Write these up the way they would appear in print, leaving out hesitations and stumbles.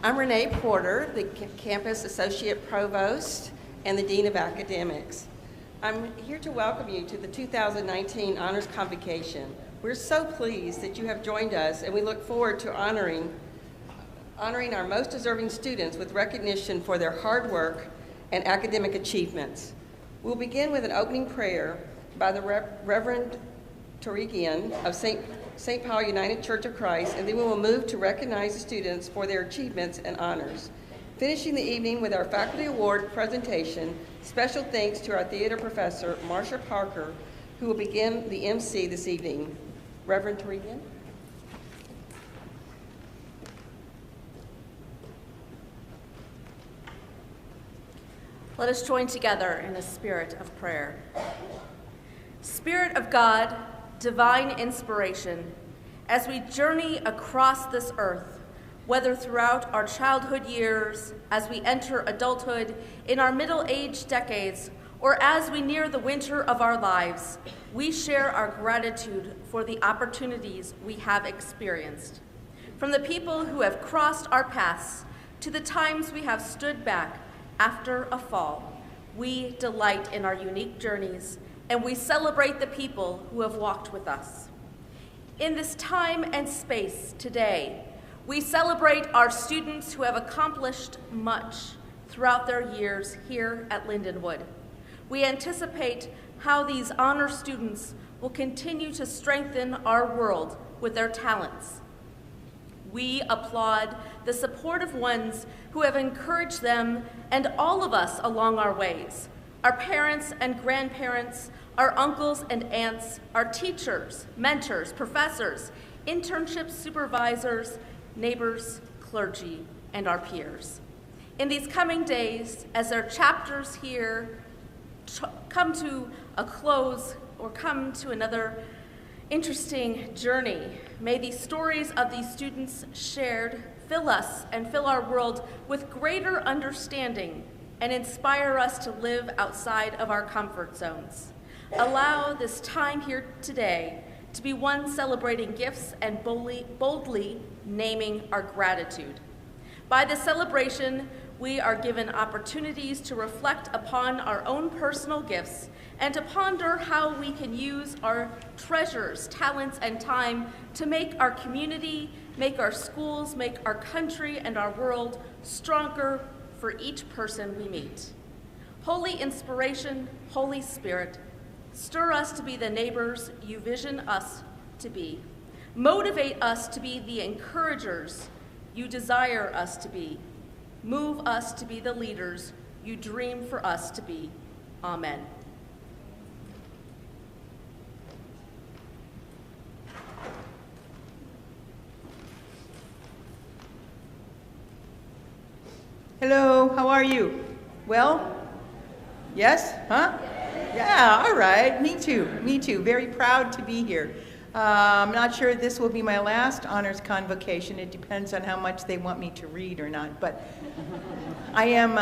I'm Renee Porter, the Campus Associate Provost and the Dean of Academics. I'm here to welcome you to the 2019 Honors Convocation. We're so pleased that you have joined us, and we look forward to honoring our most deserving students with recognition for their hard work and academic achievements. We'll begin with an opening prayer by the Reverend Torigian of St. Paul United Church of Christ, and then we will move to recognize the students for their achievements and honors. Finishing the evening with our faculty award presentation, special thanks to our theater professor, Marsha Parker, who will begin the MC this evening. Reverend Torigian. Let us join together in a spirit of prayer. Spirit of God, divine inspiration, as we journey across this earth, whether throughout our childhood years, as we enter adulthood, in our middle-aged decades, or as we near the winter of our lives, we share our gratitude for the opportunities we have experienced. From the people who have crossed our paths to the times we have stood back after a fall, we delight in our unique journeys, and we celebrate the people who have walked with us. In this time and space today, we celebrate our students who have accomplished much throughout their years here at Lindenwood. We anticipate how these honor students will continue to strengthen our world with their talents. We applaud the supportive ones who have encouraged them and all of us along our ways, our parents and grandparents, our uncles and aunts, our teachers, mentors, professors, internship supervisors, neighbors, clergy, and our peers. In these coming days, as their chapters here come to a close or come to another interesting journey, may the stories of these students shared fill us and fill our world with greater understanding and inspire us to live outside of our comfort zones. Allow this time here today to be one celebrating gifts and boldly naming our gratitude. By this celebration, we are given opportunities to reflect upon our own personal gifts and to ponder how we can use our treasures, talents, and time to make our community, make our schools, make our country and our world stronger for each person we meet. Holy inspiration, Holy Spirit, stir us to be the neighbors you vision us to be. Motivate us to be the encouragers you desire us to be. Move us to be the leaders you dream for us to be. Amen. Hello, how are you? Well? Yes? Huh? Yeah, all right. Me too. Very proud to be here. I'm not sure this will be my last honors convocation. It depends on how much they want me to read or not. But I am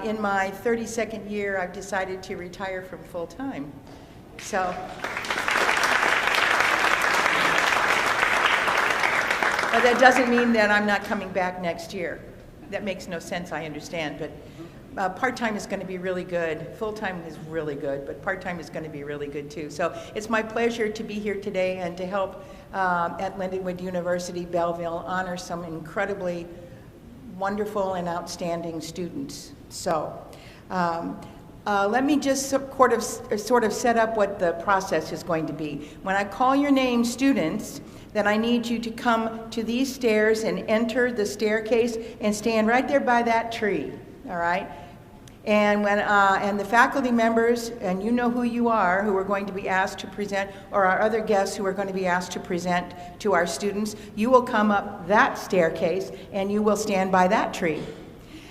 in my 32nd year. I've decided to retire from full time. So. But that doesn't mean that I'm not coming back next year. That makes no sense, I understand, but part-time is going to be really good. Full-time is really good, but part-time is going to be really good too. So it's my pleasure to be here today and to help at Lindenwood University-Belleville honor some incredibly wonderful and outstanding students. So let me just sort of set up what the process is going to be. When I call your name, students, then I need you to come to these stairs and enter the staircase and stand right there by that tree, all right? And when and the faculty members, and you know who you are, who are going to be asked to present, or our other guests who are going to be asked to present to our students, you will come up that staircase and you will stand by that tree.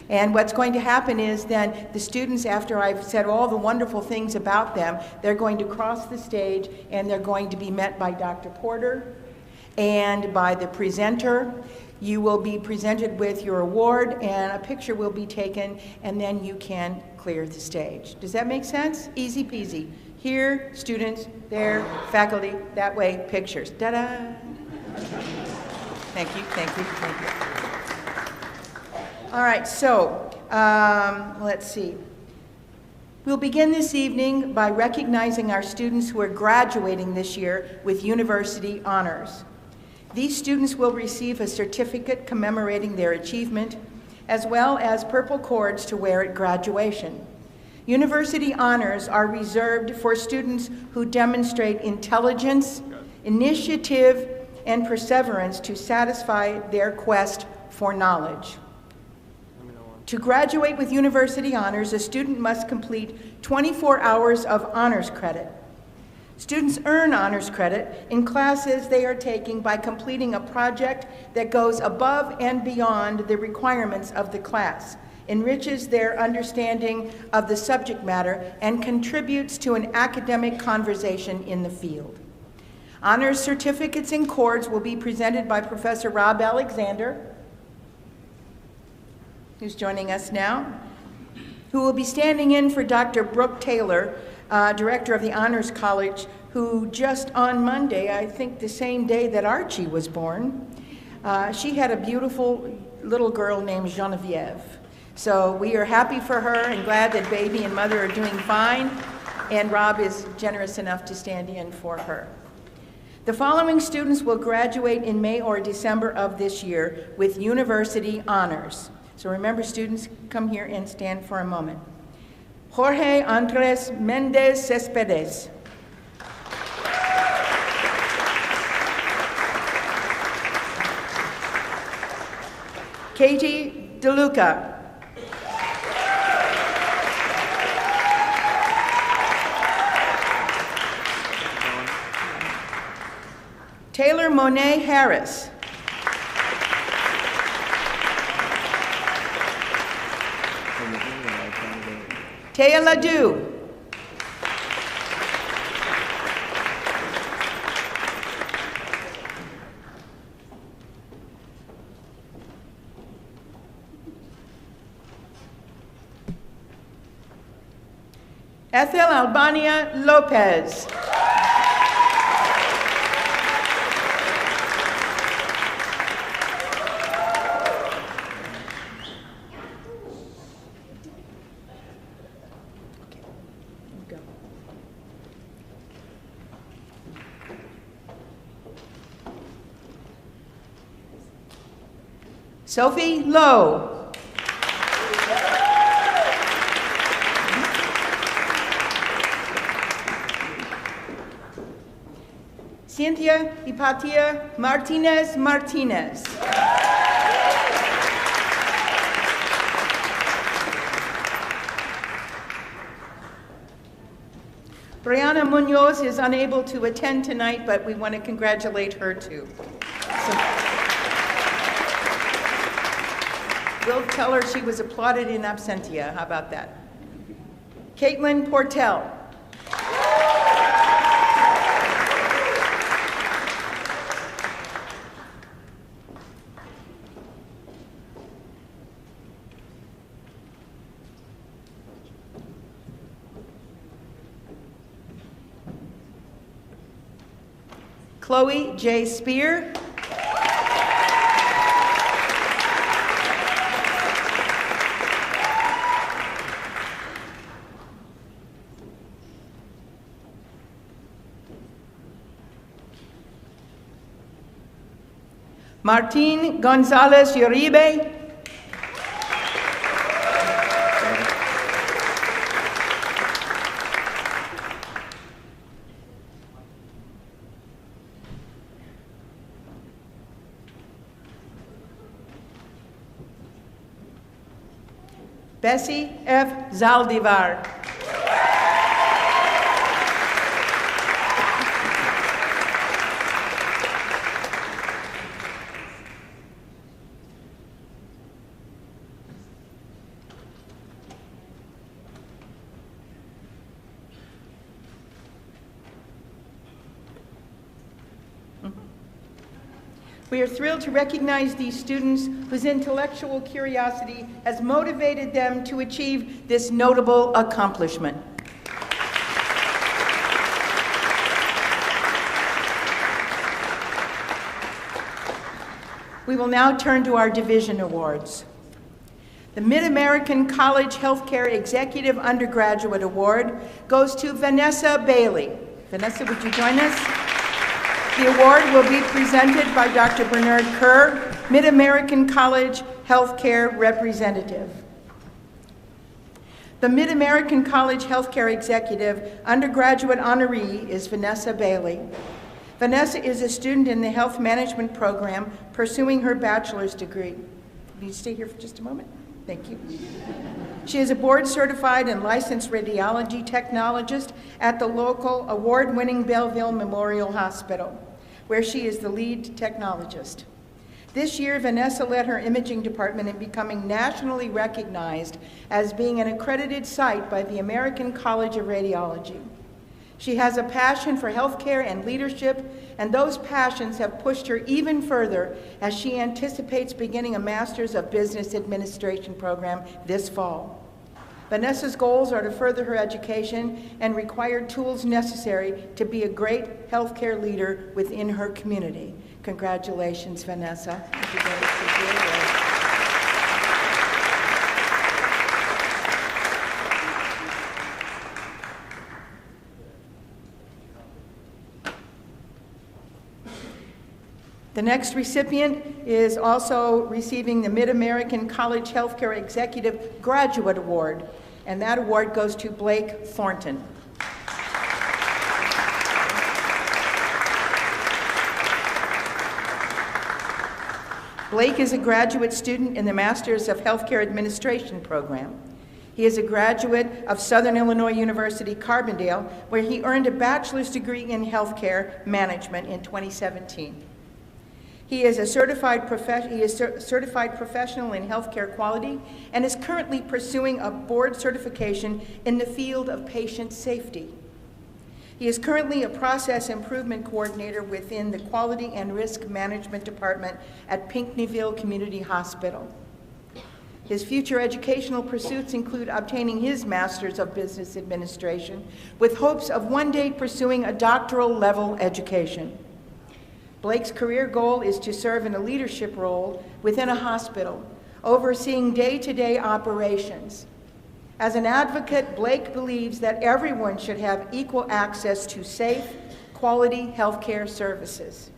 And what's going to happen is then the students, after I've said all the wonderful things about them, they're going to cross the stage and they're going to be met by Dr. Porter and by the presenter. You will be presented with your award and a picture will be taken, and then you can clear the stage. Does that make sense? Easy peasy. Here, students, there, faculty, that way, pictures. Ta-da! Thank you, thank you, thank you. All right, so let's see. We'll begin this evening by recognizing our students who are graduating this year with university honors. These students will receive a certificate commemorating their achievement, as well as purple cords to wear at graduation. University honors are reserved for students who demonstrate intelligence, initiative, and perseverance to satisfy their quest for knowledge. To graduate with university honors, a student must complete 24 hours of honors credit. Students earn honors credit in classes they are taking by completing a project that goes above and beyond the requirements of the class, enriches their understanding of the subject matter, and contributes to an academic conversation in the field. Honors certificates and cords will be presented by Professor Rob Alexander, who's joining us now, who will be standing in for Dr. Brooke Taylor, director of the Honors College, who just on Monday, I think the same day that Archie was born, she had a beautiful little girl named Genevieve. So we are happy for her and glad that baby and mother are doing fine, and Rob is generous enough to stand in for her. The following students will graduate in May or December of this year with university honors. So remember, students, come here and stand for a moment. Jorge Andres Mendez Cespedes. Katie DeLuca. Taylor Monet Harris. Taya Ladu. Ethel Albania Lopez. Sophie Lowe. Cynthia Hipatia Martinez Martinez. Brianna Munoz is unable to attend tonight, but we want to congratulate her too. We'll tell her she was applauded in absentia. How about that? Caitlin Portell. Chloe J. Spear. Martin Gonzalez Uribe. Bessie F. Zaldivar. We are thrilled to recognize these students whose intellectual curiosity has motivated them to achieve this notable accomplishment. We will now turn to our division awards. The Mid-American College Healthcare Executive Undergraduate Award goes to Vanessa Bailey. Vanessa, would you join us? The award will be presented by Dr. Bernard Kerr, Mid-American College Healthcare Representative. The Mid-American College Healthcare Executive Undergraduate Honoree is Vanessa Bailey. Vanessa is a student in the Health Management Program pursuing her bachelor's degree. Will you stay here for just a moment? Thank you. She is a board-certified and licensed radiology technologist at the local award-winning Belleville Memorial Hospital, where she is the lead technologist. This year, Vanessa led her imaging department in becoming nationally recognized as being an accredited site by the American College of Radiology. She has a passion for healthcare and leadership, and those passions have pushed her even further as she anticipates beginning a Master's of Business Administration program this fall. Vanessa's goals are to further her education and require tools necessary to be a great healthcare leader within her community. Congratulations, Vanessa. The next recipient is also receiving the Mid-American College Healthcare Executive Graduate Award, and that award goes to Blake Thornton. Blake is a graduate student in the Master's of Healthcare Administration program. He is a graduate of Southern Illinois University, Carbondale, where he earned a bachelor's degree in healthcare management in 2017. He is a certified professional in healthcare quality and is currently pursuing a board certification in the field of patient safety. He is currently a process improvement coordinator within the Quality and Risk Management Department at Pinckneyville Community Hospital. His future educational pursuits include obtaining his Master's of Business Administration with hopes of one day pursuing a doctoral level education. Blake's career goal is to serve in a leadership role within a hospital, overseeing day-to-day operations. As an advocate, Blake believes that everyone should have equal access to safe, quality healthcare services.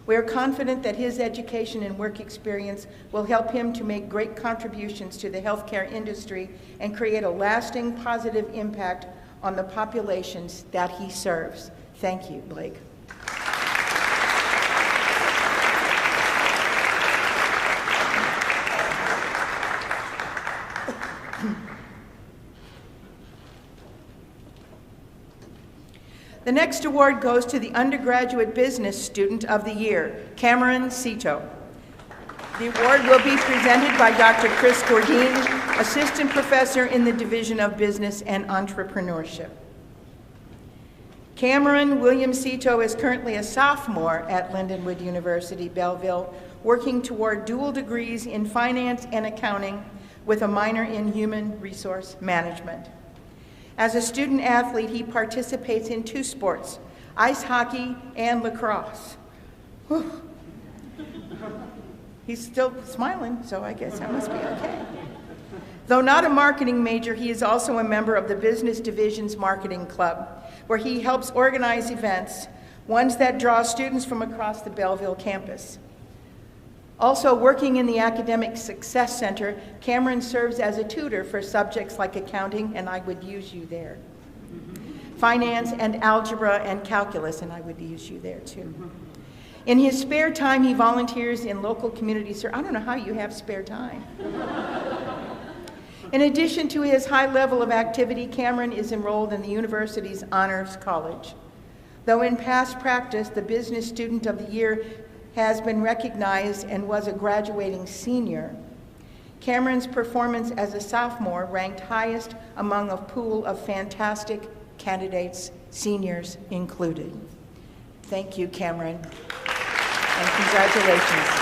We are confident that his education and work experience will help him to make great contributions to the healthcare industry and create a lasting positive impact on the populations that he serves. Thank you, Blake. The next award goes to the Undergraduate Business Student of the Year, Cameron Cito. The award will be presented by Dr. Chris Gordine, Assistant Professor in the Division of Business and Entrepreneurship. Cameron William Cito is currently a sophomore at Lindenwood University-Belleville, working toward dual degrees in finance and accounting with a minor in human resource management. As a student athlete, he participates in 2 sports, ice hockey and lacrosse. Whew. He's still smiling, so I guess that must be okay. Though not a marketing major, he is also a member of the Business Division's Marketing Club, where he helps organize events, ones that draw students from across the Belleville campus. Also working in the Academic Success Center, Cameron serves as a tutor for subjects like accounting, and I would use you there. Finance and algebra and calculus, and I would use you there too. In his spare time, he volunteers in local community service. I don't know how you have spare time. In addition to his high level of activity, Cameron is enrolled in the university's Honors College. Though in past practice, the Business Student of the Year has been recognized and was a graduating senior, Cameron's performance as a sophomore ranked highest among a pool of fantastic candidates, seniors included. Thank you, Cameron, and congratulations.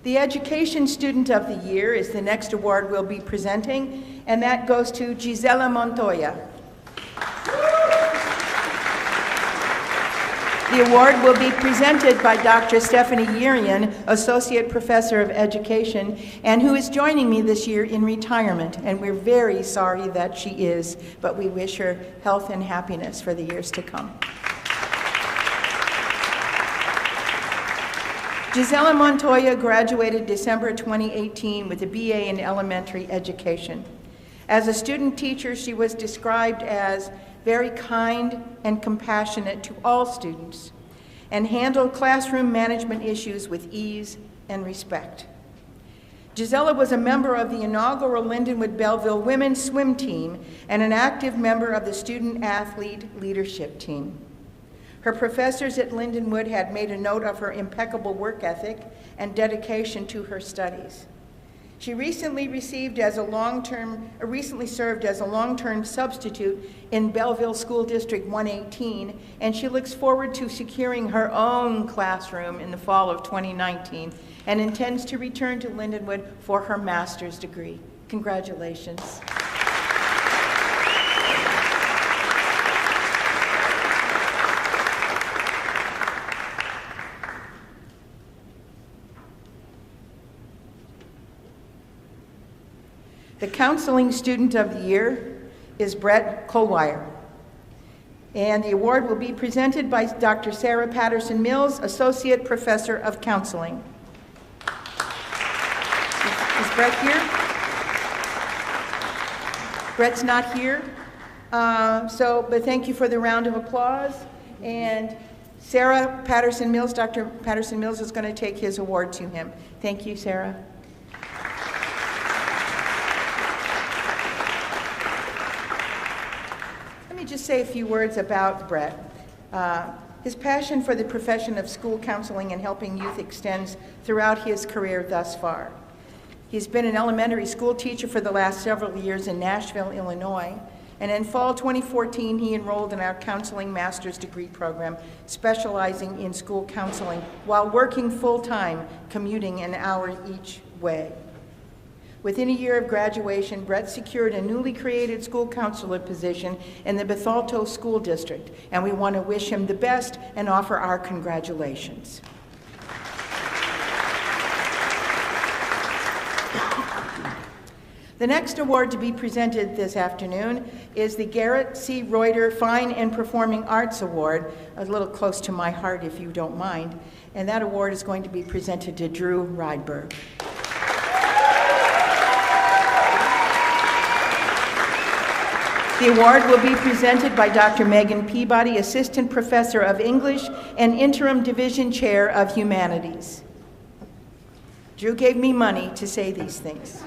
The Education Student of the Year is the next award we'll be presenting, and that goes to Gisela Montoya. The award will be presented by Dr. Stephanie Yerian, Associate Professor of Education, and who is joining me this year in retirement. And we're very sorry that she is, but we wish her health and happiness for the years to come. Gisela Montoya graduated December 2018 with a BA in elementary education. As a student teacher, she was described as very kind and compassionate to all students, and handled classroom management issues with ease and respect. Gisela was a member of the inaugural Lindenwood-Belleville women's swim team and an active member of the student-athlete leadership team. Her professors at Lindenwood had made a note of her impeccable work ethic and dedication to her studies. She recently served as a long-term substitute in Belleville School District 118, and she looks forward to securing her own classroom in the fall of 2019 and intends to return to Lindenwood for her master's degree. Congratulations. The Counseling Student of the Year is Brett Colwire, and the award will be presented by Dr. Sarah Patterson-Mills, Associate Professor of Counseling. Is Brett here? Brett's not here, but thank you for the round of applause. And Sarah Patterson-Mills, Dr. Patterson-Mills is going to take his award to him. Thank you, Sarah. Let me just say a few words about Brett. His passion for the profession of school counseling and helping youth extends throughout his career thus far. He's been an elementary school teacher for the last several years in Nashville, Illinois, and in fall 2014 he enrolled in our counseling master's degree program, specializing in school counseling while working full-time, commuting an hour each way. Within a year of graduation, Brett secured a newly created school counselor position in the Bethalto School District, and we want to wish him the best and offer our congratulations. The next award to be presented this afternoon is the Garrett C. Reuter Fine and Performing Arts Award, a little close to my heart if you don't mind, and that award is going to be presented to Drew Rydberg. The award will be presented by Dr. Megan Peabody, Assistant Professor of English and Interim Division Chair of Humanities. Drew gave me money to say these things.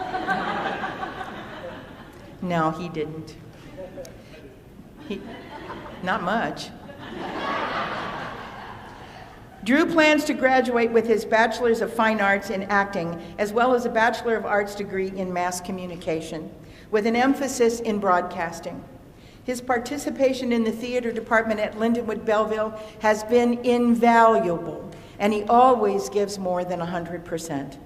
No, he didn't. Not much. Drew plans to graduate with his Bachelor's of Fine Arts in Acting, as well as a Bachelor of Arts degree in Mass Communication, with an emphasis in broadcasting. His participation in the theater department at Lindenwood-Belleville has been invaluable, and he always gives more than 100%.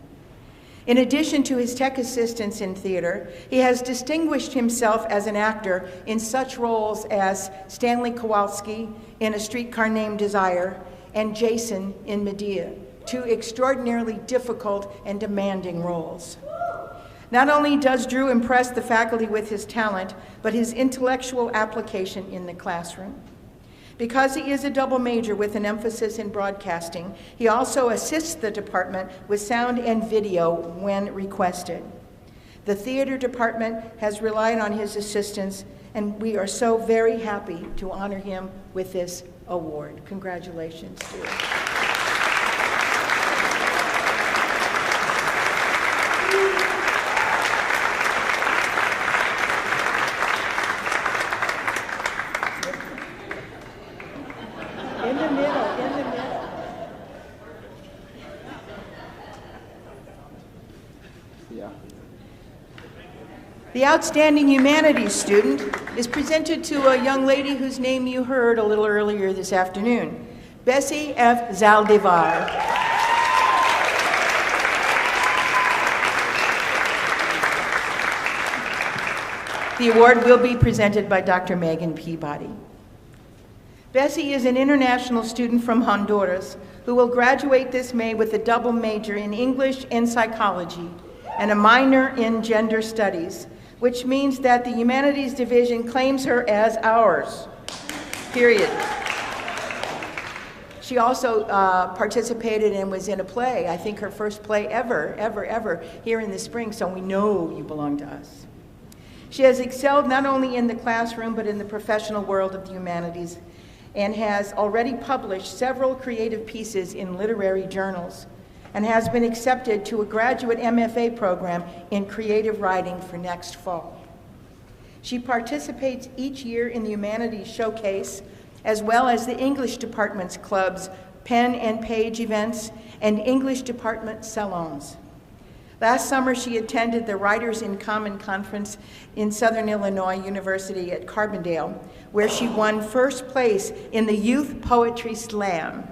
In addition to his tech assistance in theater, he has distinguished himself as an actor in such roles as Stanley Kowalski in A Streetcar Named Desire and Jason in Medea, two extraordinarily difficult and demanding roles. Not only does Drew impress the faculty with his talent, but his intellectual application in the classroom. Because he is a double major with an emphasis in broadcasting, he also assists the department with sound and video when requested. The theater department has relied on his assistance, and we are so very happy to honor him with this award. Congratulations, Drew. The Outstanding Humanities Student is presented to a young lady whose name you heard a little earlier this afternoon, Bessie F. Zaldivar. The award will be presented by Dr. Megan Peabody. Bessie is an international student from Honduras who will graduate this May with a double major in English and psychology and a minor in gender studies, which means that the Humanities Division claims her as ours, period. She also participated and was in a play, I think her first play ever, here in the spring, so we know you belong to us. She has excelled not only in the classroom, but in the professional world of the humanities, and has already published several creative pieces in literary journals, and has been accepted to a graduate MFA program in creative writing for next fall. She participates each year in the Humanities Showcase, as well as the English Department's clubs, pen and page events, and English Department salons. Last summer, she attended the Writers in Common Conference in Southern Illinois University at Carbondale, where she won first place in the Youth Poetry Slam.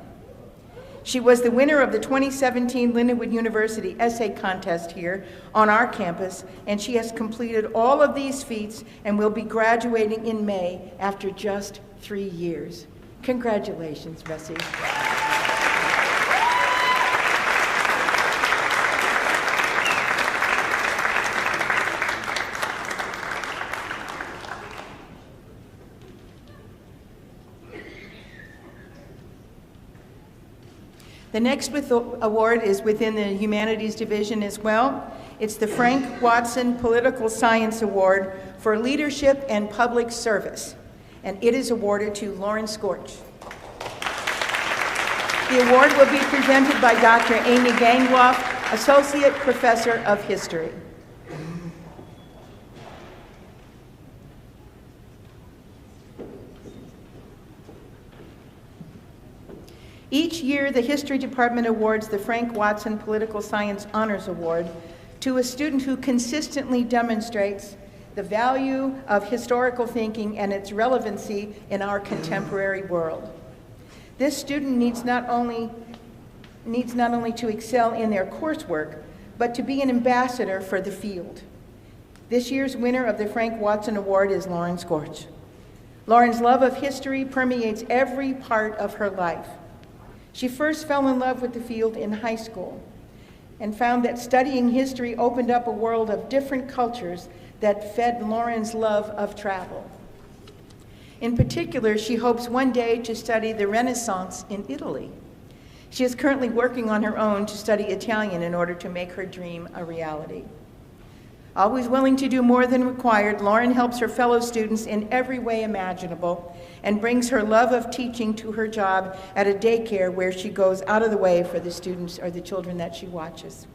She was the winner of the 2017 Lindenwood University Essay Contest here on our campus, and she has completed all of these feats and will be graduating in May after just 3 years. Congratulations, Bessie. The next award is within the Humanities Division as well. It's the Frank Watson Political Science Award for Leadership and Public Service, and it is awarded to Lauren Scorch. The award will be presented by Dr. Amy Gangloff, Associate Professor of History. Each year, the History Department awards the Frank Watson Political Science Honors Award to a student who consistently demonstrates the value of historical thinking and its relevancy in our contemporary world. This student needs not only to excel in their coursework, but to be an ambassador for the field. This year's winner of the Frank Watson Award is Lauren Scorch. Lauren's love of history permeates every part of her life. She first fell in love with the field in high school and found that studying history opened up a world of different cultures that fed Lauren's love of travel. In particular, she hopes one day to study the Renaissance in Italy. She is currently working on her own to study Italian in order to make her dream a reality. Always willing to do more than required, Lauren helps her fellow students in every way imaginable and brings her love of teaching to her job at a daycare where she goes out of the way for the students or the children that she watches.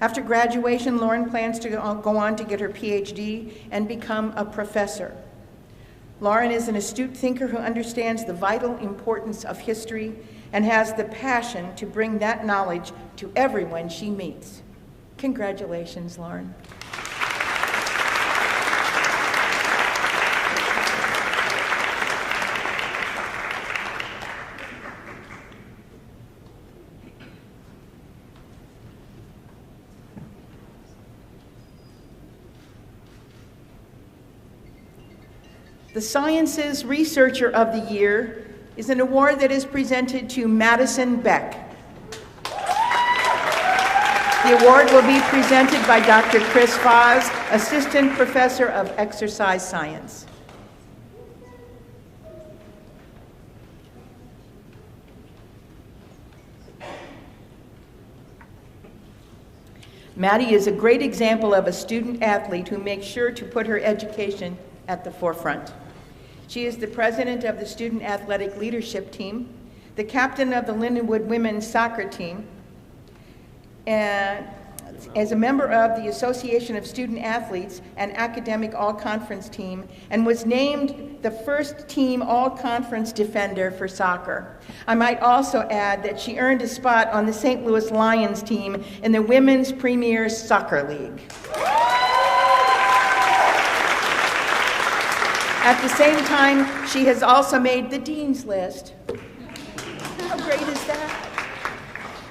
After graduation, Lauren plans to go on to get her PhD and become a professor. Lauren is an astute thinker who understands the vital importance of history and has the passion to bring that knowledge to everyone she meets. Congratulations, Lauren. The Sciences Researcher of the Year is an award that is presented to Madison Beck. The award will be presented by Dr. Chris Foz, Assistant Professor of Exercise Science. Maddie is a great example of a student athlete who makes sure to put her education at the forefront. She is the president of the Student Athletic Leadership Team, the captain of the Lindenwood women's soccer team, and as a member of the Association of Student Athletes and Academic All-Conference team, and was named the first team all-conference defender for soccer. I might also add that she earned a spot on the St. Louis Lions team in the Women's Premier Soccer League. At the same time, she has also made the Dean's List. How great is that?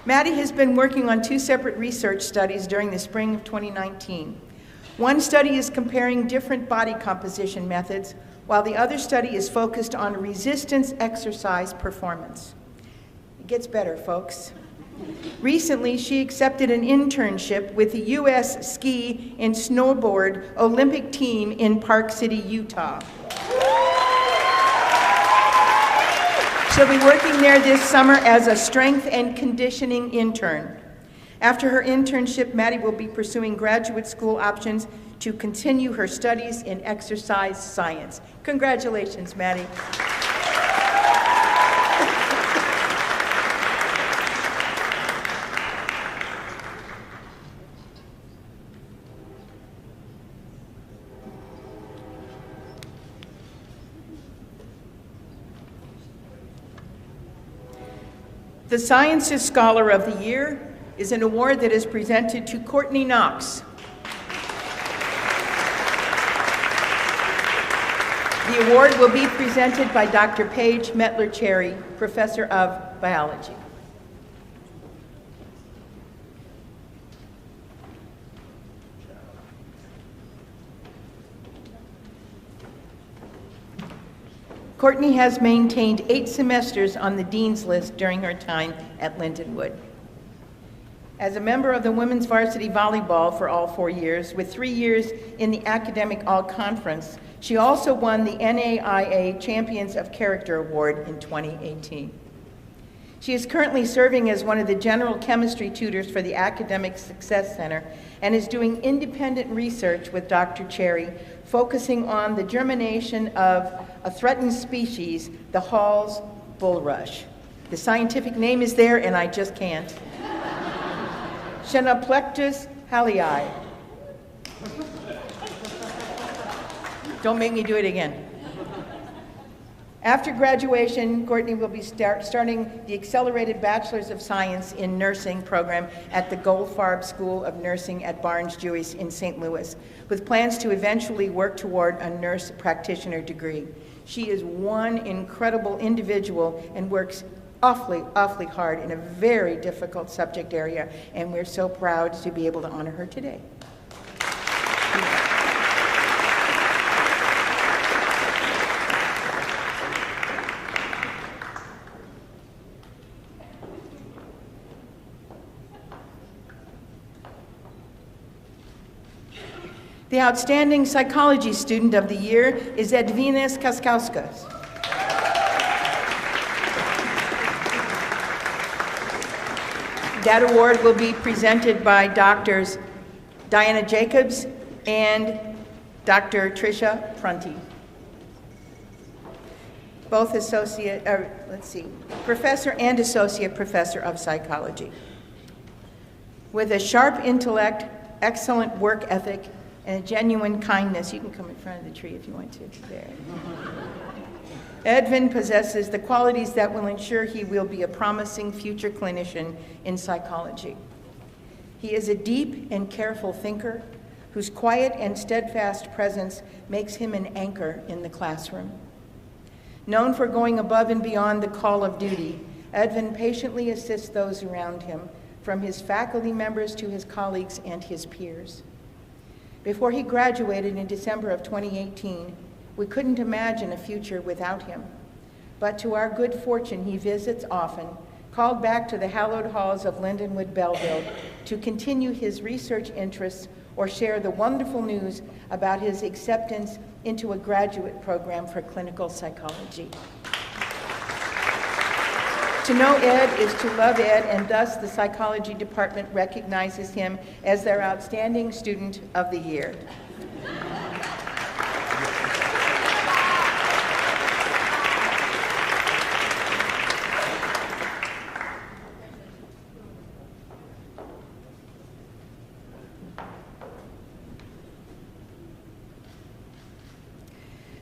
Maddie has been working on 2 separate research studies during the spring of 2019. One study is comparing different body composition methods, while the other study is focused on resistance exercise performance. It gets better, folks. Recently, she accepted an internship with the U.S. Ski and Snowboard Olympic team in Park City, Utah. She'll be working there this summer as a strength and conditioning intern. After her internship, Maddie will be pursuing graduate school options to continue her studies in exercise science. Congratulations, Maddie. The Sciences Scholar of the Year is an award that is presented to Courtney Knox. The award will be presented by Dr. Paige Metler-Cherry, Professor of Biology. Courtney has maintained 8 semesters on the Dean's List during her time at Lindenwood. As a member of the women's varsity volleyball for all 4 years, with 3 years in the Academic All-Conference, she also won the NAIA Champions of Character Award in 2018. She is currently serving as one of the general chemistry tutors for the Academic Success Center and is doing independent research with Dr. Cherry, focusing on the germination of a threatened species, the Hall's bulrush. The scientific name is there, and I just can't. Chenoplectus hallei. Don't make me do it again. After graduation, Courtney will be starting the Accelerated Bachelor's of Science in Nursing program at the Goldfarb School of Nursing at Barnes-Jewish in St. Louis, with plans to eventually work toward a nurse practitioner degree. She is one incredible individual and works awfully hard in a very difficult subject area, and we're so proud to be able to honor her today. The Outstanding Psychology Student of the Year is Edvinas Kaskauskas. That award will be presented by Drs. Diana Jacobs and Dr. Tricia Prunty. Both Professor and Associate Professor of Psychology. With a sharp intellect, excellent work ethic, and a genuine kindness. You can come in front of the tree if you want to. There. Edvin possesses the qualities that will ensure he will be a promising future clinician in psychology. He is a deep and careful thinker whose quiet and steadfast presence makes him an anchor in the classroom. Known for going above and beyond the call of duty, Edvin patiently assists those around him, from his faculty members to his colleagues and his peers. Before he graduated in December of 2018, we couldn't imagine a future without him. But to our good fortune, he visits often, called back to the hallowed halls of Lindenwood-Belleville to continue his research interests or share the wonderful news about his acceptance into a graduate program for clinical psychology. To know Ed is to love Ed, and thus the psychology department recognizes him as their Outstanding Student of the Year.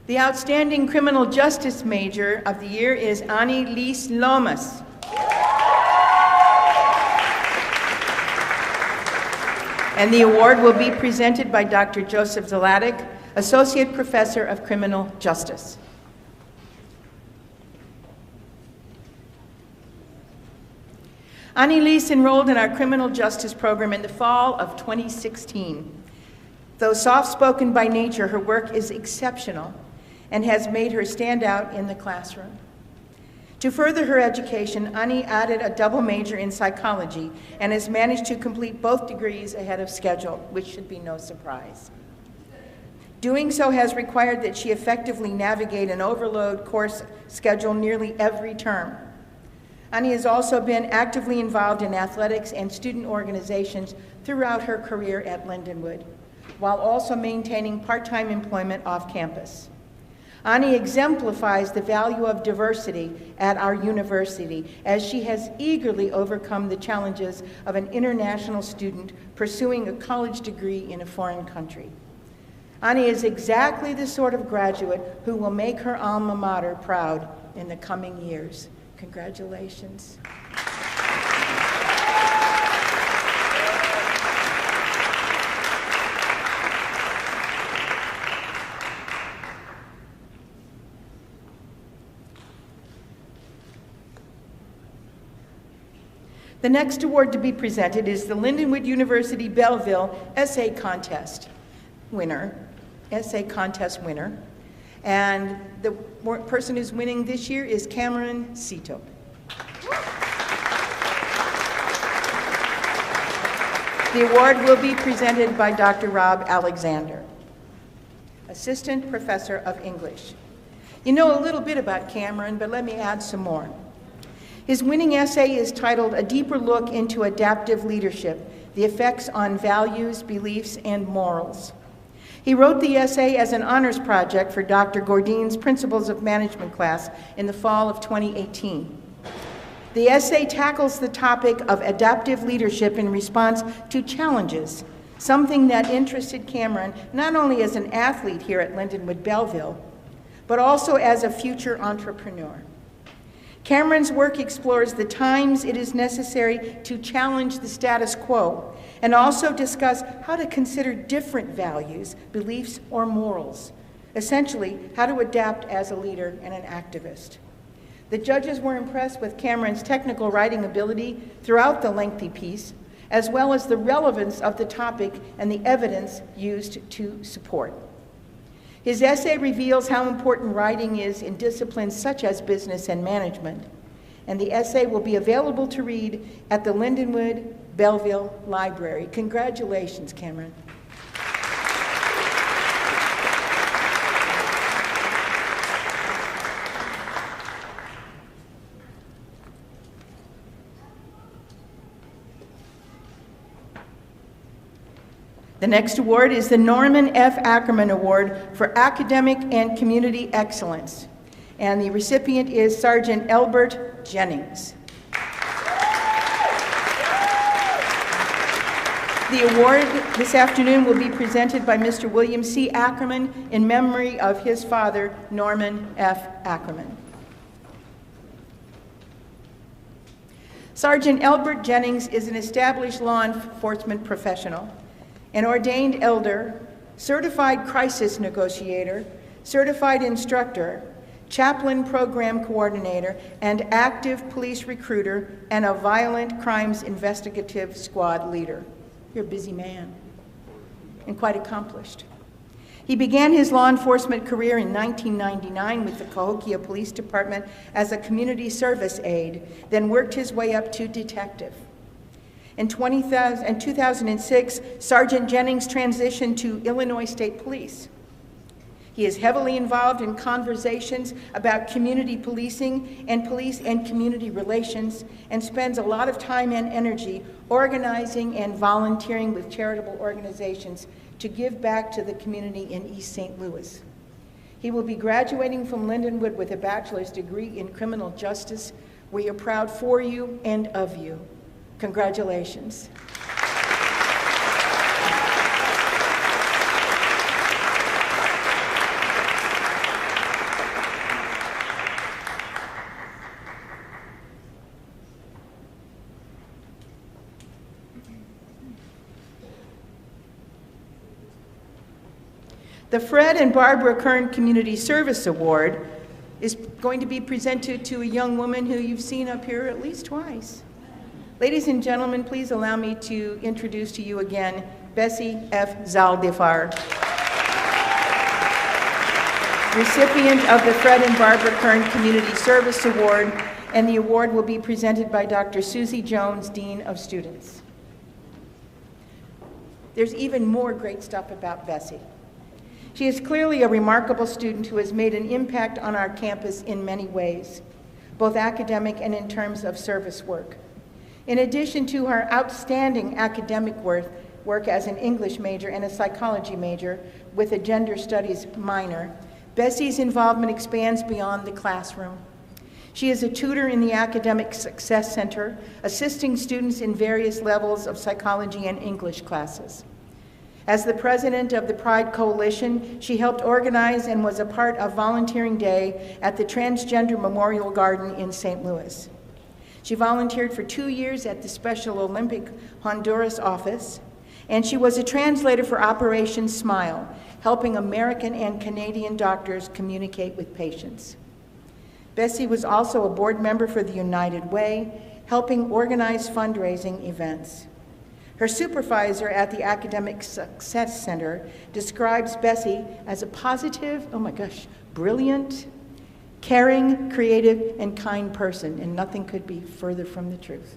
The Outstanding Criminal Justice Major of the Year is Ani Lise Lomas. And the award will be presented by Dr. Joseph Zalatic, Associate Professor of Criminal Justice. Ani Lise enrolled in our criminal justice program in the fall of 2016. Though soft-spoken by nature, her work is exceptional and has made her stand out in the classroom. To further her education, Ani added a double major in psychology and has managed to complete both degrees ahead of schedule, which should be no surprise. Doing so has required that she effectively navigate an overload course schedule nearly every term. Ani has also been actively involved in athletics and student organizations throughout her career at Lindenwood, while also maintaining part-time employment off campus. Ani exemplifies the value of diversity at our university, as she has eagerly overcome the challenges of an international student pursuing a college degree in a foreign country. Ani is exactly the sort of graduate who will make her alma mater proud in the coming years. Congratulations. The next award to be presented is the Lindenwood University-Belleville Essay Contest winner. And the person who's winning this year is Cameron Cito. The award will be presented by Dr. Rob Alexander, Assistant Professor of English. You know a little bit about Cameron, but let me add some more. His winning essay is titled A Deeper Look into Adaptive Leadership, the Effects on Values, Beliefs, and Morals. He wrote the essay as an honors project for Dr. Gourdin's Principles of Management class in the fall of 2018. The essay tackles the topic of adaptive leadership in response to challenges, something that interested Cameron not only as an athlete here at Lindenwood-Belleville, but also as a future entrepreneur. Cameron's work explores the times it is necessary to challenge the status quo and also discuss how to consider different values, beliefs, or morals. Essentially, how to adapt as a leader and an activist. The judges were impressed with Cameron's technical writing ability throughout the lengthy piece, as well as the relevance of the topic and the evidence used to support. His essay reveals how important writing is in disciplines such as business and management, and the essay will be available to read at the Lindenwood-Belleville Library. Congratulations, Cameron. The next award is the Norman F. Ackerman Award for Academic and Community Excellence, and the recipient is Sergeant Elbert Jennings. The award this afternoon will be presented by Mr. William C. Ackerman in memory of his father, Norman F. Ackerman. Sergeant Elbert Jennings is an established law enforcement professional, an ordained elder, certified crisis negotiator, certified instructor, chaplain program coordinator, and active police recruiter, and a violent crimes investigative squad leader. You're a busy man and quite accomplished. He began his law enforcement career in 1999 with the Cahokia Police Department as a community service aide, then worked his way up to detective. In 2006, Sergeant Jennings transitioned to Illinois State Police. He is heavily involved in conversations about community policing and police and community relations, and spends a lot of time and energy organizing and volunteering with charitable organizations to give back to the community in East St. Louis. He will be graduating from Lindenwood with a bachelor's degree in criminal justice. We are proud for you and of you. Congratulations. The Fred and Barbara Kern Community Service Award is going to be presented to a young woman who you've seen up here at least twice. Ladies and gentlemen, please allow me to introduce to you again Bessie F. Zaldivar, recipient of the Fred and Barbara Kern Community Service Award, and the award will be presented by Dr. Susie Jones, Dean of Students. There's even more great stuff about Bessie. She is clearly a remarkable student who has made an impact on our campus in many ways, both academic and in terms of service work. In addition to her outstanding academic work as an English major and a psychology major with a gender studies minor, Bessie's involvement expands beyond the classroom. She is a tutor in the Academic Success Center, assisting students in various levels of psychology and English classes. As the president of the Pride Coalition, she helped organize and was a part of Volunteering Day at the Transgender Memorial Garden in St. Louis. She volunteered for 2 years at the Special Olympic Honduras office, and she was a translator for Operation Smile, helping American and Canadian doctors communicate with patients. Bessie was also a board member for the United Way, helping organize fundraising events. Her supervisor at the Academic Success Center describes Bessie as a positive, brilliant, caring, creative, and kind person, and nothing could be further from the truth.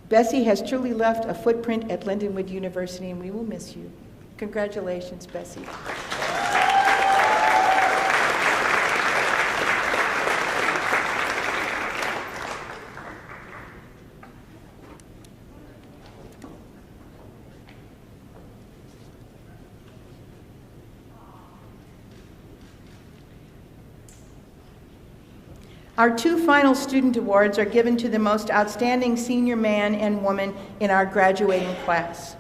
Bessie has truly left a footprint at Lindenwood University, and we will miss you. Congratulations, Bessie. Our 2 final student awards are given to the most outstanding senior man and woman in our graduating class.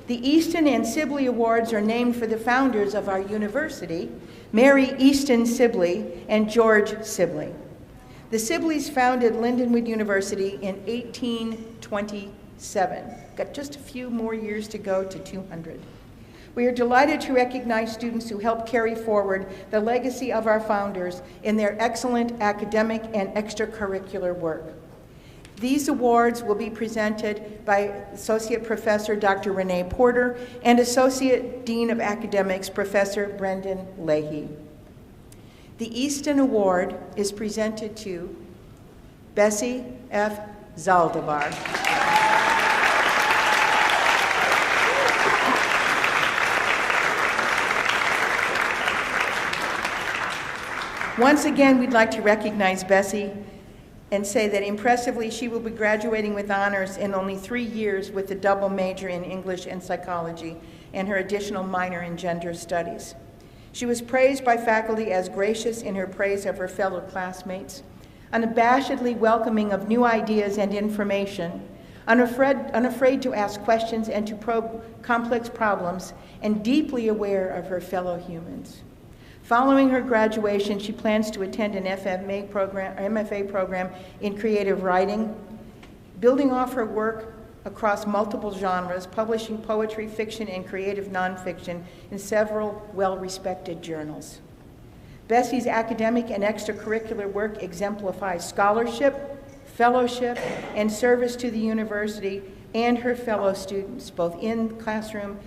The Easton and Sibley Awards are named for the founders of our university, Mary Easton Sibley and George Sibley. The Sibleys founded Lindenwood University in 1827. Got just a few more years to go to 200. We are delighted to recognize students who helped carry forward the legacy of our founders in their excellent academic and extracurricular work. These awards will be presented by Associate Professor Dr. Renee Porter and Associate Dean of Academics Professor Brendan Leahy. The Easton Award is presented to Bessie F. Zaldivar. Once again, we'd like to recognize Bessie and say that impressively she will be graduating with honors in only 3 years with a double major in English and psychology and her additional minor in gender studies. She was praised by faculty as gracious in her praise of her fellow classmates, unabashedly welcoming of new ideas and information, unafraid to ask questions and to probe complex problems, and deeply aware of her fellow humans. Following her graduation, she plans to attend an MFA program in creative writing, building off her work across multiple genres, publishing poetry, fiction, and creative nonfiction in several well-respected journals. Bessie's academic and extracurricular work exemplifies scholarship, fellowship, and service to the university and her fellow students, both in the classroom,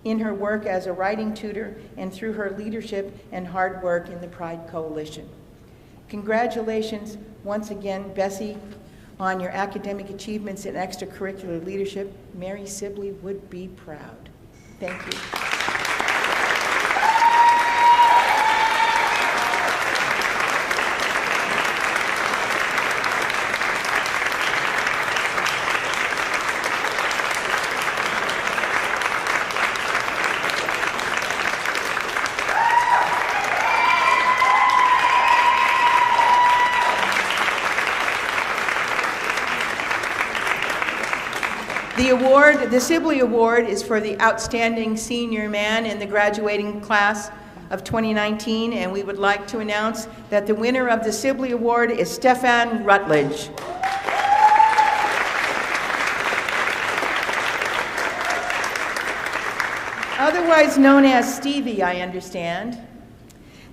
in her work as a writing tutor, and through her leadership and hard work in the Pride Coalition. Congratulations once again, Bessie, on your academic achievements and extracurricular leadership. Mary Sibley would be proud. Thank you. The Sibley Award is for the outstanding senior man in the graduating class of 2019, and we would like to announce that the winner of the Sibley Award is Stefan Rutledge. Otherwise known as Stevie, I understand.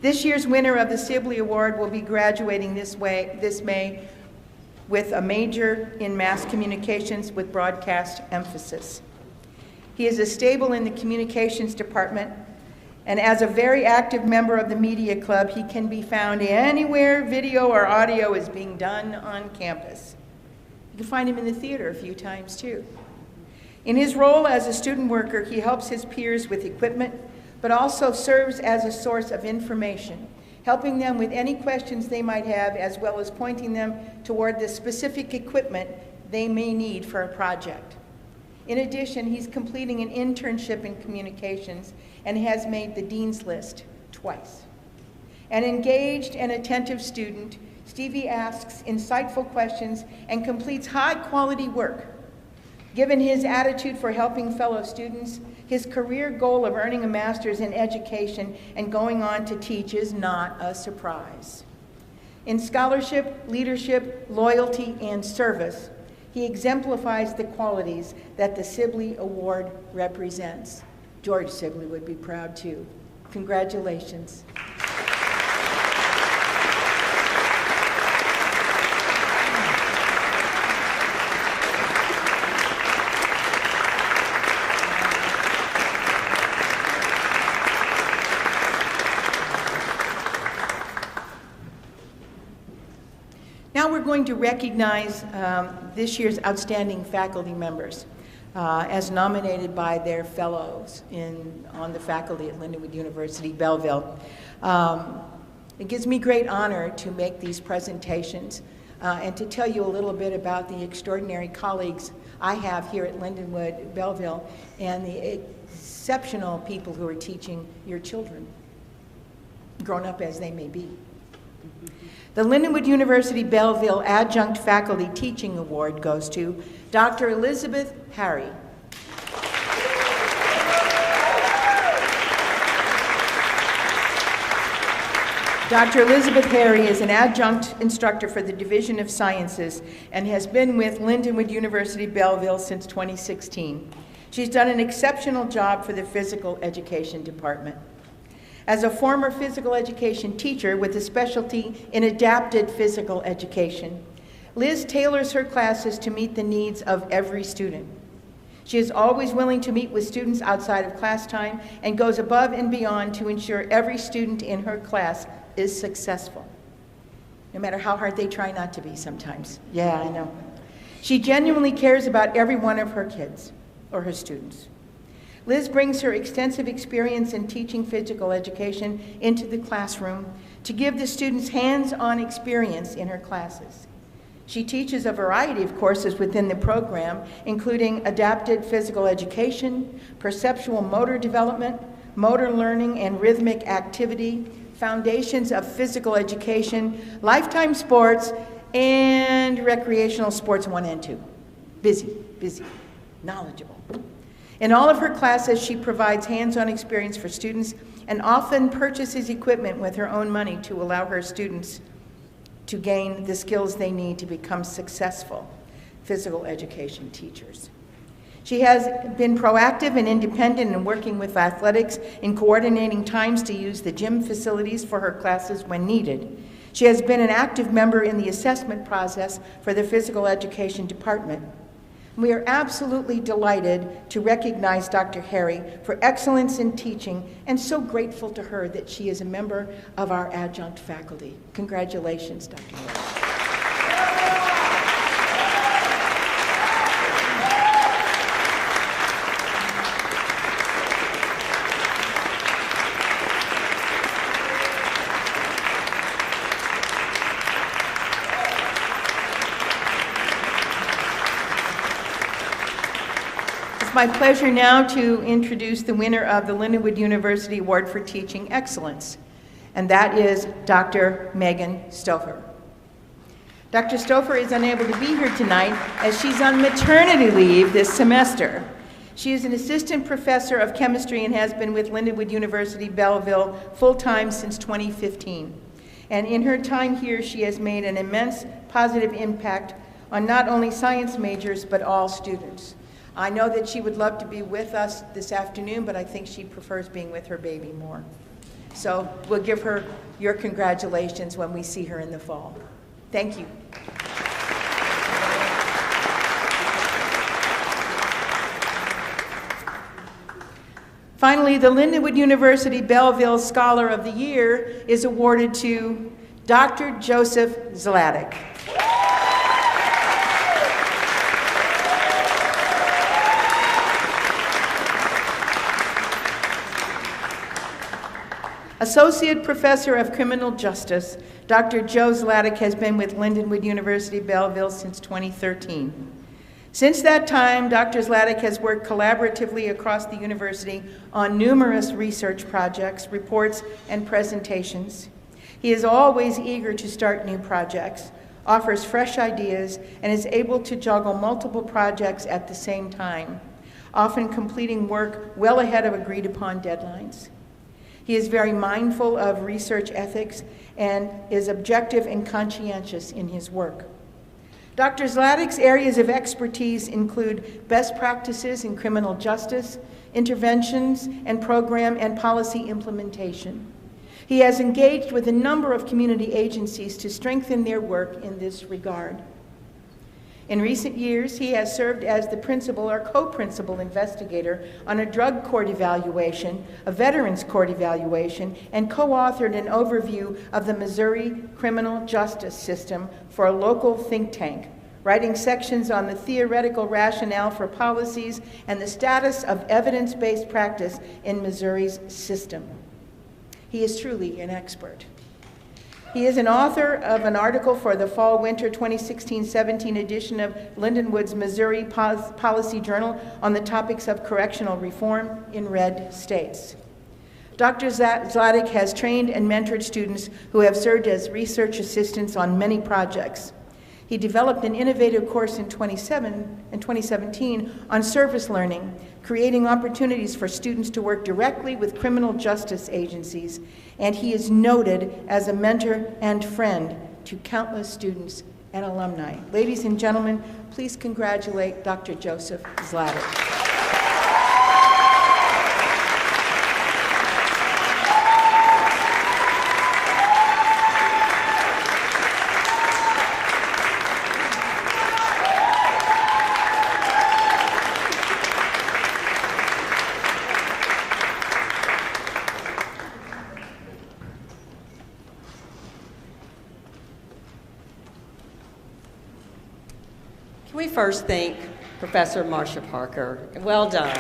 This year's winner of the Sibley Award will be graduating this May with a major in mass communications with broadcast emphasis. He is a stable in the communications department, and as a very active member of the media club, he can be found anywhere video or audio is being done on campus. You can find him in the theater a few times too. In his role as a student worker, he helps his peers with equipment, but also serves as a source of information, helping them with any questions they might have, as well as pointing them toward the specific equipment they may need for a project. In addition, he's completing an internship in communications and has made the Dean's List twice. An engaged and attentive student, Stevie asks insightful questions and completes high-quality work. Given his attitude for helping fellow students, his career goal of earning a master's in education and going on to teach is not a surprise. In scholarship, leadership, loyalty, and service, he exemplifies the qualities that the Sibley Award represents. George Sibley would be proud too. Congratulations. Now we're going to recognize this year's outstanding faculty members as nominated by their fellows on the faculty at Lindenwood University-Belleville. It gives me great honor to make these presentations and to tell you a little bit about the extraordinary colleagues I have here at Lindenwood-Belleville and the exceptional people who are teaching your children, grown up as they may be. The Lindenwood University-Belleville Adjunct Faculty Teaching Award goes to Dr. Elizabeth Harry. Dr. Elizabeth Harry is an adjunct instructor for the Division of Sciences and has been with Lindenwood University-Belleville since 2016. She's done an exceptional job for the physical education department. As a former physical education teacher with a specialty in adapted physical education, Liz tailors her classes to meet the needs of every student. She is always willing to meet with students outside of class time and goes above and beyond to ensure every student in her class is successful, no matter how hard they try not to be sometimes. Yeah, I know. She genuinely cares about every one of her kids or her students. Liz brings her extensive experience in teaching physical education into the classroom to give the students hands-on experience in her classes. She teaches a variety of courses within the program, including adapted physical education, perceptual motor development, motor learning and rhythmic activity, foundations of physical education, lifetime sports, and recreational sports 1 and 2. Busy, knowledgeable. In all of her classes, she provides hands-on experience for students and often purchases equipment with her own money to allow her students to gain the skills they need to become successful physical education teachers. She has been proactive and independent in working with athletics in coordinating times to use the gym facilities for her classes when needed. She has been an active member in the assessment process for the physical education department. We are absolutely delighted to recognize Dr. Harry for excellence in teaching and so grateful to her that she is a member of our adjunct faculty. Congratulations, Dr. Harry. It's my pleasure now to introduce the winner of the Lindenwood University Award for Teaching Excellence, and that is Dr. Megan Stouffer. Dr. Stouffer is unable to be here tonight as she's on maternity leave this semester. She is an assistant professor of chemistry and has been with Lindenwood University-Belleville full-time since 2015. And in her time here, she has made an immense positive impact on not only science majors, but all students. I know that she would love to be with us this afternoon, but I think she prefers being with her baby more. So we'll give her your congratulations when we see her in the fall. Thank you. Finally, the Lindenwood University-Belleville Scholar of the Year is awarded to Dr. Joseph Zlatic. Associate Professor of Criminal Justice, Dr. Joe Zlatic has been with Lindenwood University-Belleville since 2013. Since that time, Dr. Zlatic has worked collaboratively across the university on numerous research projects, reports, and presentations. He is always eager to start new projects, offers fresh ideas, and is able to juggle multiple projects at the same time, often completing work well ahead of agreed-upon deadlines. He is very mindful of research ethics and is objective and conscientious in his work. Dr. Zlatic's areas of expertise include best practices in criminal justice, interventions, and program and policy implementation. He has engaged with a number of community agencies to strengthen their work in this regard. In recent years, he has served as the principal or co-principal investigator on a drug court evaluation, a veterans court evaluation, and co-authored an overview of the Missouri criminal justice system for a local think tank, writing sections on the theoretical rationale for policies and the status of evidence-based practice in Missouri's system. He is truly an expert. He is an author of an article for the Fall-Winter 2016-17 edition of Lindenwood's Missouri Policy Journal on the topics of correctional reform in red states. Dr. Zlatic has trained and mentored students who have served as research assistants on many projects. He developed an innovative course in 2017 on service learning, creating opportunities for students to work directly with criminal justice agencies, and he is noted as a mentor and friend to countless students and alumni. Ladies and gentlemen, please congratulate Dr. Joseph Zlatic. Can we first thank Professor Marcia Parker? Well done.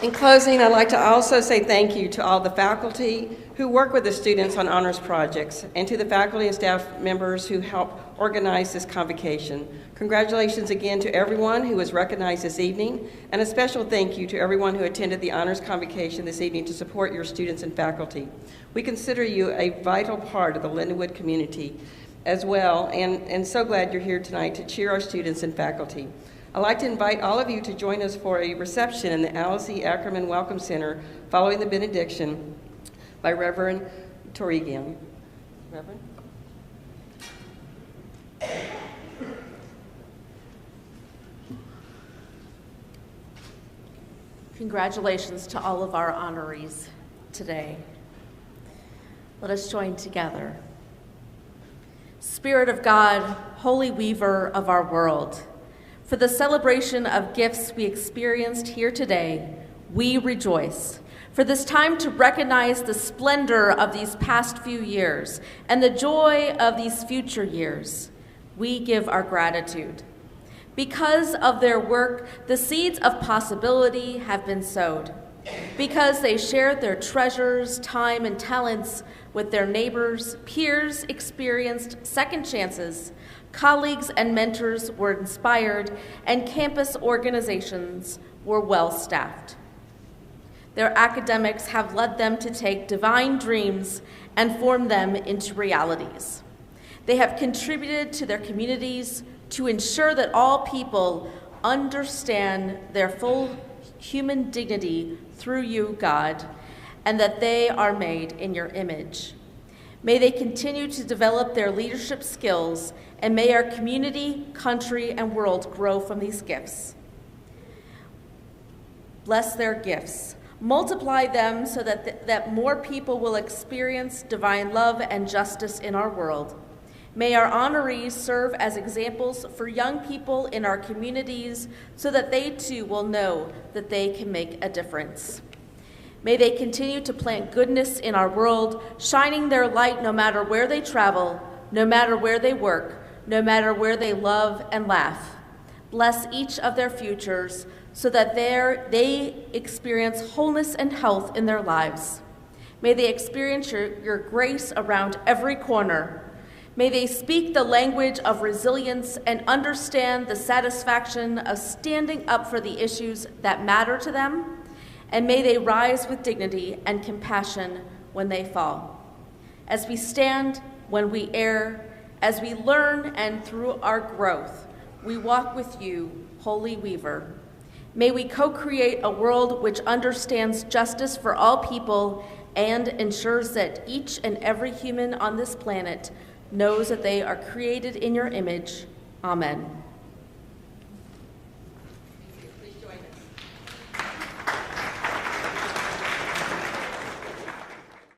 In closing, I'd like to also say thank you to all the faculty who work with the students on honors projects and to the faculty and staff members who help organize this convocation. Congratulations again to everyone who was recognized this evening, and a special thank you to everyone who attended the honors convocation this evening to support your students and faculty. We consider you a vital part of the Lindenwood community as well, and so glad you're here tonight to cheer our students and faculty. I'd like to invite all of you to join us for a reception in the Alice E. Ackerman Welcome Center following the benediction by Reverend Torigian. Reverend? Congratulations to all of our honorees today. Let us join together. Spirit of God, holy weaver of our world, for the celebration of gifts we experienced here today, we rejoice. For this time to recognize the splendor of these past few years and the joy of these future years, we give our gratitude. Because of their work, the seeds of possibility have been sowed. Because they shared their treasures, time, and talents with their neighbors, peers experienced second chances, colleagues and mentors were inspired, and campus organizations were well-staffed. Their academics have led them to take divine dreams and form them into realities. They have contributed to their communities to ensure that all people understand their full human dignity through you, God, and that they are made in your image. May they continue to develop their leadership skills, and may our community, country, and world grow from these gifts. Bless their gifts. Multiply them so that more people will experience divine love and justice in our world. May our honorees serve as examples for young people in our communities so that they too will know that they can make a difference. May they continue to plant goodness in our world, shining their light no matter where they travel, no matter where they work, no matter where they love and laugh. Bless each of their futures so that they experience wholeness and health in their lives. May they experience your grace around every corner. May they speak the language of resilience and understand the satisfaction of standing up for the issues that matter to them. And may they rise with dignity and compassion when they fall. As we stand, when we err, as we learn and through our growth, we walk with you, Holy Weaver. May we co-create a world which understands justice for all people and ensures that each and every human on this planet knows that they are created in your image. Amen.